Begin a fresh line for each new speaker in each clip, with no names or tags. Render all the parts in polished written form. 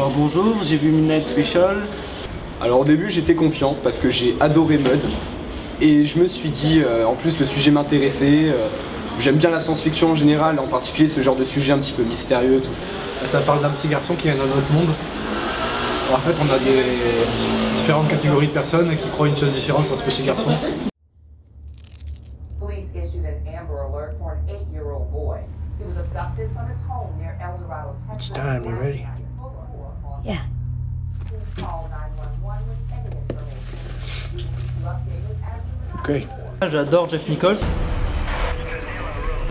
Alors bonjour, j'ai vu Midnight Special.
Alors au début j'étais confiant parce que j'ai adoré Mud et je me suis dit, en plus le sujet m'intéressait, j'aime bien la science-fiction en général, en particulier ce genre de sujet un petit peu mystérieux, tout ça.
Ça parle d'un petit garçon qui vient dans notre monde. En fait on a des différentes catégories de personnes qui croient une chose différente sur ce petit garçon.
It's time, you ready?
Yeah.
Okay.
J'adore Jeff Nichols,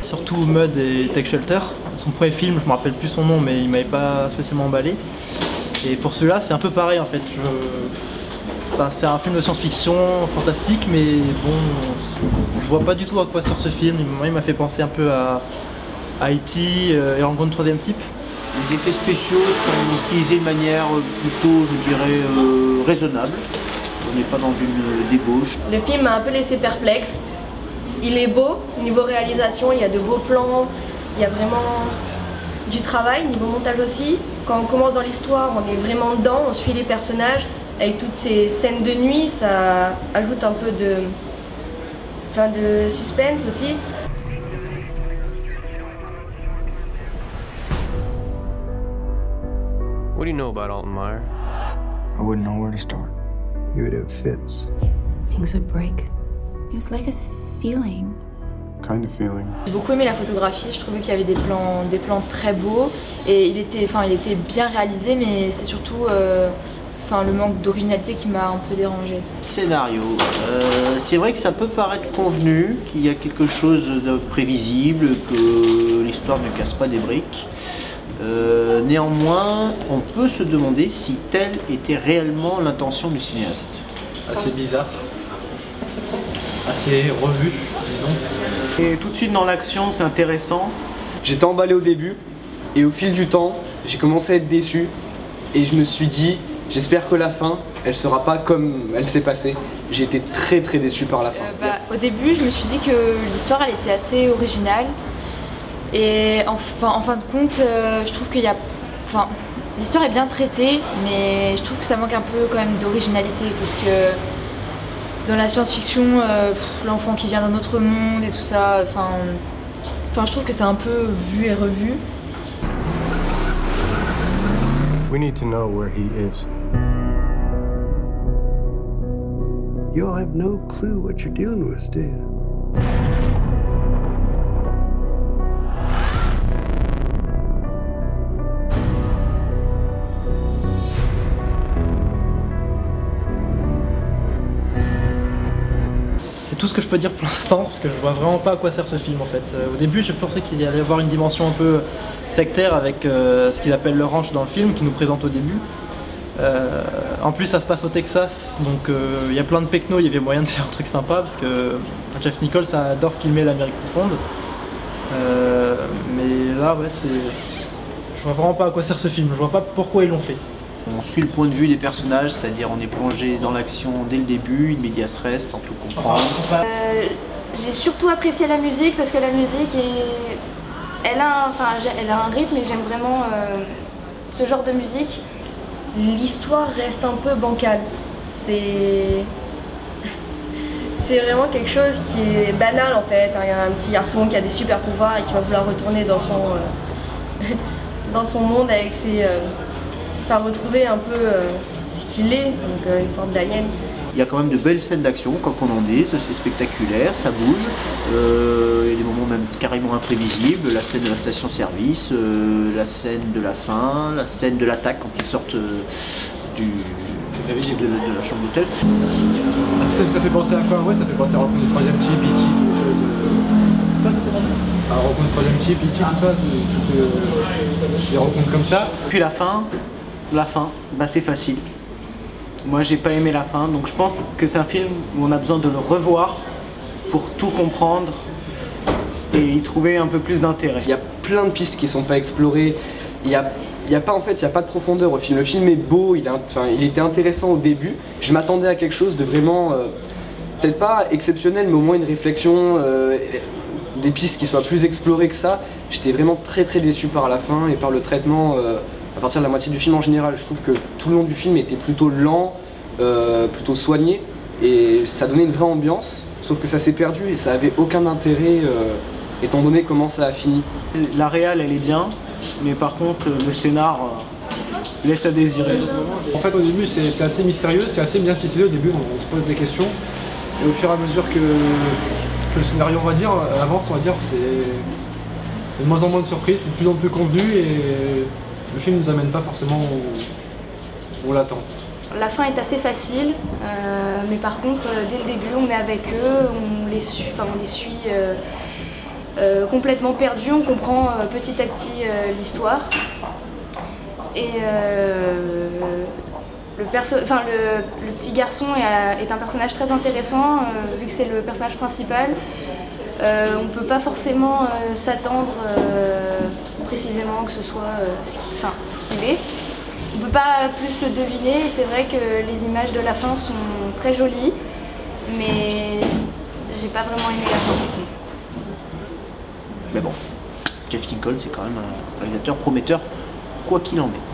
surtout Mud et Take Shelter. Son premier film, je me rappelle plus son nom, mais il m'avait pas spécialement emballé. Et pour celui-là, c'est un peu pareil en fait. Enfin, c'est un film de science-fiction fantastique, mais bon, je vois pas du tout à quoi sert ce film. Moi, il m'a fait penser un peu à E.T. et Rencontre troisième type.
Les effets spéciaux sont utilisés de manière plutôt, je dirais, raisonnable. On n'est pas dans une débauche.
Le film m'a un peu laissé perplexe. Il est beau, niveau réalisation, il y a de beaux plans, il y a vraiment du travail, niveau montage aussi. Quand on commence dans l'histoire, on est vraiment dedans, on suit les personnages. Avec toutes ces scènes de nuit, ça ajoute un peu de suspense aussi.
What do you know about Alton Meyer?
I wouldn't know where to start. You would have fits.
Things would break. It was like a feeling.
Kind of feeling.
J'ai beaucoup aimé la photographie, je trouvais qu'il y avait des plans très beaux et il était bien réalisé, mais c'est surtout le manque d'originalité qui m'a un peu dérangé.
Scénario, c'est vrai que ça peut paraître convenu, qu'il y a quelque chose de prévisible, que l'histoire ne casse pas des briques. Néanmoins, on peut se demander si telle était réellement l'intention du cinéaste.
Assez bizarre, assez revu, disons.
Et tout de suite dans l'action, c'est intéressant.
J'étais emballé au début et au fil du temps, j'ai commencé à être déçu et je me suis dit, j'espère que la fin, elle sera pas comme elle s'est passée. J'ai été très déçu par la fin.
Au début, je me suis dit que l'histoire elle était assez originale. Et en fin de compte, je trouve qu'il y a... l'histoire est bien traitée, mais je trouve que ça manque un peu quand même d'originalité, parce que dans la science-fiction, l'enfant qui vient d'un autre monde et tout ça, je trouve que c'est un peu vu et revu.
We need to know where he is. You'll have no clue what you're dealing with, do you?
C'est tout ce que je peux dire pour l'instant, parce que je vois vraiment pas à quoi sert ce film en fait. Au début, je pensais qu'il y allait avoir une dimension un peu sectaire avec ce qu'ils appellent le ranch dans le film, qui nous présente au début. En plus, ça se passe au Texas, donc il y a plein de pecnos, il y avait moyen de faire un truc sympa, parce que Jeff Nichols adore filmer l'Amérique profonde. Mais là, ouais, je vois vraiment pas à quoi sert ce film, je vois pas pourquoi ils l'ont fait.
On suit le point de vue des personnages, c'est-à-dire on est plongé dans l'action dès le début, in medias res, sans tout comprendre.
J'ai surtout apprécié la musique, parce que la musique elle a un rythme et j'aime vraiment ce genre de musique. L'histoire reste un peu bancale. C'est vraiment quelque chose qui est banal en fait. Il y a un petit garçon qui a des super pouvoirs et qui va vouloir retourner dans son monde avec ses... retrouver un peu ce qu'il est, donc une sorte d'alien.
Il y a quand même de belles scènes d'action, quand on en est, c'est spectaculaire, ça bouge. Il y a des moments même carrément imprévisibles, la scène de la station-service, la scène de la fin, la scène de l'attaque quand ils sortent de la chambre d'hôtel.
Ça fait penser à quoi? Ouais, ça fait penser à Rencontre du troisième type, E.T., toutes choses. À Rencontre du troisième type, E.T., tout ça, toutes les rencontres comme ça.
Puis la fin, c'est facile. Moi j'ai pas aimé la fin, donc je pense que c'est un film où on a besoin de le revoir pour tout comprendre et y trouver un peu plus d'intérêt.
Il y a plein de pistes qui sont pas explorées, il y a pas de profondeur au film. Le film est beau, il était intéressant au début, je m'attendais à quelque chose de vraiment, peut-être pas exceptionnel, mais au moins une réflexion, des pistes qui soient plus explorées que ça. J'étais vraiment très déçu par la fin et par le traitement à partir de la moitié du film en général. Je trouve que tout le long du film était plutôt lent, plutôt soigné, et ça donnait une vraie ambiance, sauf que ça s'est perdu et ça avait aucun intérêt étant donné comment ça a fini.
La réal elle est bien, mais par contre le scénar laisse à désirer.
En fait au début c'est assez mystérieux, c'est assez bien ficelé au début, on se pose des questions, et au fur et à mesure que le scénario on va dire avance, on va dire, c'est de moins en moins de surprises, c'est de plus en plus convenu et le film nous amène pas forcément où on l'attend.
La fin est assez facile, mais par contre dès le début on est avec eux, on les suit complètement perdus, on comprend petit à petit l'histoire. Et le petit garçon est un personnage très intéressant, vu que c'est le personnage principal. On ne peut pas forcément s'attendre précisément que ce soit ce qu'il est. On ne peut pas plus le deviner, et c'est vrai que les images de la fin sont très jolies, mais j'ai pas vraiment aimé la fin par contre.
Mais bon, Jeff Nichols c'est quand même un réalisateur prometteur, quoi qu'il en est.